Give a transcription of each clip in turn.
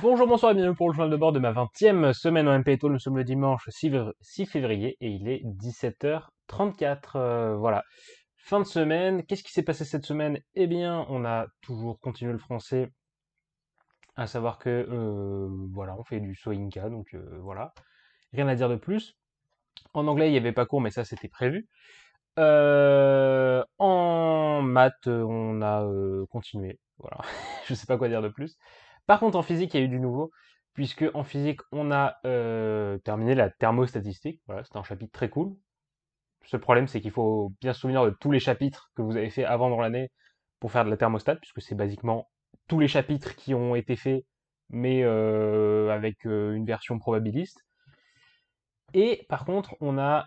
Bonjour, bonsoir et bienvenue pour le journal de bord de ma 20e semaine en MPTO. Nous sommes le dimanche 6 février et il est 17h34. Voilà, fin de semaine. Qu'est-ce qui s'est passé cette semaine? Eh bien, on a toujours continué le français, à savoir que voilà, on fait du Soinka, donc voilà, rien à dire de plus. En anglais, il n'y avait pas cours, mais ça c'était prévu. En maths, on a continué. Voilà, je sais pas quoi dire de plus. Par contre, en physique, il y a eu du nouveau, puisque en physique, on a terminé la thermostatistique. Voilà, c'était un chapitre très cool. Le seul problème, c'est qu'il faut bien se souvenir de tous les chapitres que vous avez fait avant dans l'année pour faire de la thermostat, puisque c'est basiquement tous les chapitres qui ont été faits, mais avec une version probabiliste. Et par contre, on a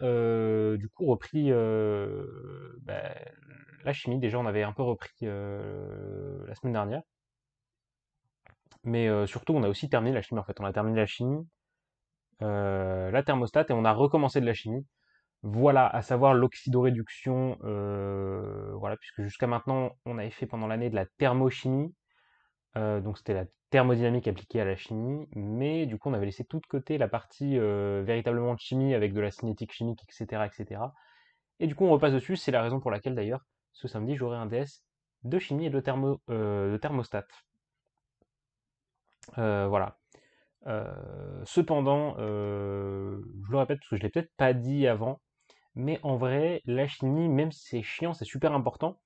du coup repris la chimie. Déjà, on avait un peu repris la semaine dernière. Mais surtout, on a aussi terminé la chimie en fait. On a terminé la chimie, la thermostat et on a recommencé de la chimie. Voilà, à savoir l'oxydoréduction. Voilà, puisque jusqu'à maintenant, on avait fait pendant l'année de la thermochimie. Donc c'était la thermodynamique appliquée à la chimie, mais du coup on avait laissé tout de côté la partie véritablement de chimie avec de la cinétique chimique, etc., etc. Et cetera. Et du coup on repasse dessus, c'est la raison pour laquelle d'ailleurs ce samedi j'aurai un DS de chimie et de thermostat. Voilà. Cependant, je le répète parce que je l'ai peut-être pas dit avant, mais en vrai la chimie, même si c'est chiant, c'est super important.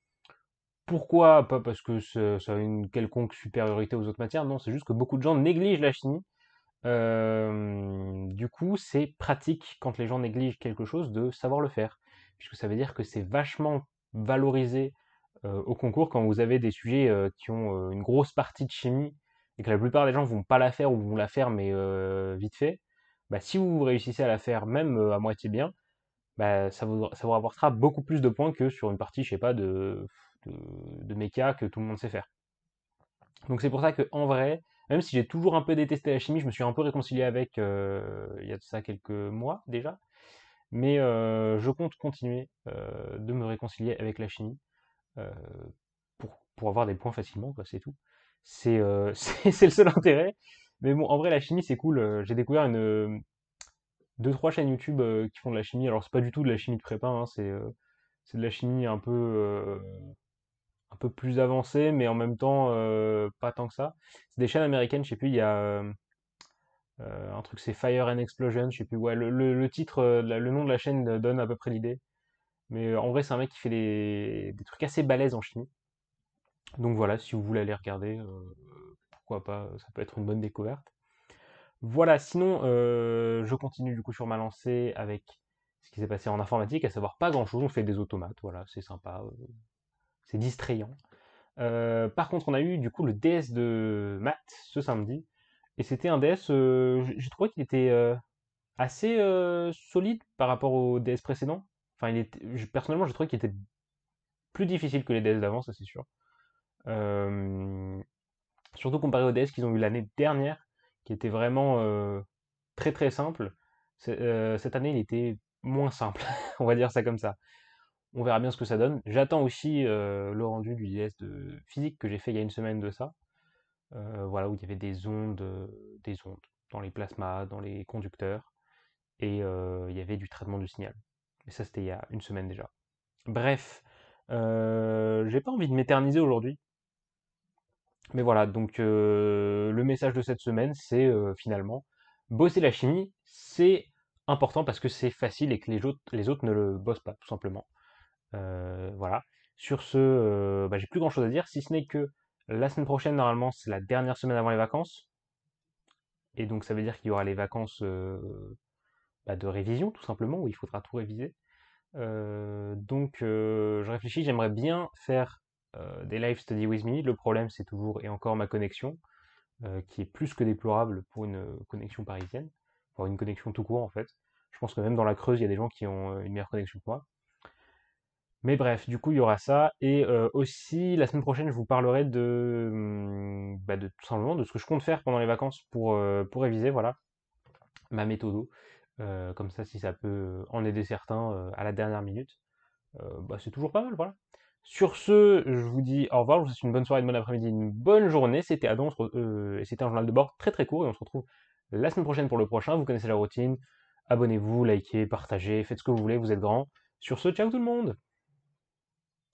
Pourquoi? Pas parce que ça a une quelconque supériorité aux autres matières, non, c'est juste que beaucoup de gens négligent la chimie. Du coup, c'est pratique quand les gens négligent quelque chose de savoir le faire, puisque ça veut dire que c'est vachement valorisé au concours quand vous avez des sujets qui ont une grosse partie de chimie et que la plupart des gens vont pas la faire ou vont la faire mais vite fait. Bah, si vous réussissez à la faire même à moitié bien, bah, ça vous rapportera beaucoup plus de points que sur une partie, je sais pas, de, de méca que tout le monde sait faire. Donc c'est pour ça que en vrai, même si j'ai toujours un peu détesté la chimie, je me suis un peu réconcilié avec il y a de ça quelques mois déjà. Mais je compte continuer de me réconcilier avec la chimie euh, pour avoir des points facilement, quoi, c'est tout. C'est c'est le seul intérêt. Mais bon, en vrai, la chimie, c'est cool. J'ai découvert deux, trois chaînes YouTube qui font de la chimie. Alors, c'est pas du tout de la chimie de prépa, hein, c'est de la chimie un peu plus avancée, mais en même temps, pas tant que ça. C'est des chaînes américaines, je sais plus, il y a un truc, c'est Fire and Explosion, je sais plus. Ouais, le titre, le nom de la chaîne donne à peu près l'idée. Mais en vrai, c'est un mec qui fait des trucs assez balèzes en chimie. Donc voilà, si vous voulez aller regarder, pourquoi pas, ça peut être une bonne découverte. Voilà, sinon, je continue du coup sur ma lancée avec ce qui s'est passé en informatique, à savoir pas grand-chose, on fait des automates, voilà, c'est sympa, c'est distrayant. Par contre, on a eu du coup le DS de maths ce samedi, et c'était un DS, j'ai trouvé qu'il était assez solide par rapport au DS précédent. Enfin, personnellement, j'ai trouvé qu'il était plus difficile que les DS d'avant, ça c'est sûr. Euh, Surtout comparé au DS qu'ils ont eu l'année dernière, qui était vraiment très très simple. Cette année, il était moins simple, on va dire ça comme ça. On verra bien ce que ça donne. J'attends aussi le rendu du DS de physique que j'ai fait il y a une semaine de ça. Voilà, où il y avait des ondes dans les plasmas, dans les conducteurs, et il y avait du traitement du signal. Et ça, c'était il y a une semaine déjà. Bref, j'ai pas envie de m'éterniser aujourd'hui. Mais voilà, donc le message de cette semaine, c'est finalement, bosser la chimie, c'est important parce que c'est facile et que les autres ne le bossent pas, tout simplement. Voilà. Sur ce, bah, j'ai plus grand-chose à dire, si ce n'est que la semaine prochaine, normalement, c'est la dernière semaine avant les vacances. Et donc ça veut dire qu'il y aura les vacances bah, de révision, tout simplement, où il faudra tout réviser. Donc je réfléchis, j'aimerais bien faire des live study with me. Le problème, c'est toujours et encore ma connexion, qui est plus que déplorable pour une connexion parisienne, pour une connexion tout court en fait. Je pense que même dans la Creuse, il y a des gens qui ont une meilleure connexion que moi. Mais bref, du coup, il y aura ça. Et aussi, la semaine prochaine, je vous parlerai de tout simplement de ce que je compte faire pendant les vacances pour réviser, voilà, ma méthode. Comme ça, si ça peut en aider certains à la dernière minute, bah, c'est toujours pas mal, voilà. Sur ce, je vous dis au revoir, je vous souhaite une bonne soirée, une bonne après-midi, une bonne journée. C'était Adam, et c'était un journal de bord très très court, et on se retrouve la semaine prochaine pour le prochain. Vous connaissez la routine. Abonnez-vous, likez, partagez, faites ce que vous voulez, vous êtes grands. Sur ce, ciao tout le monde!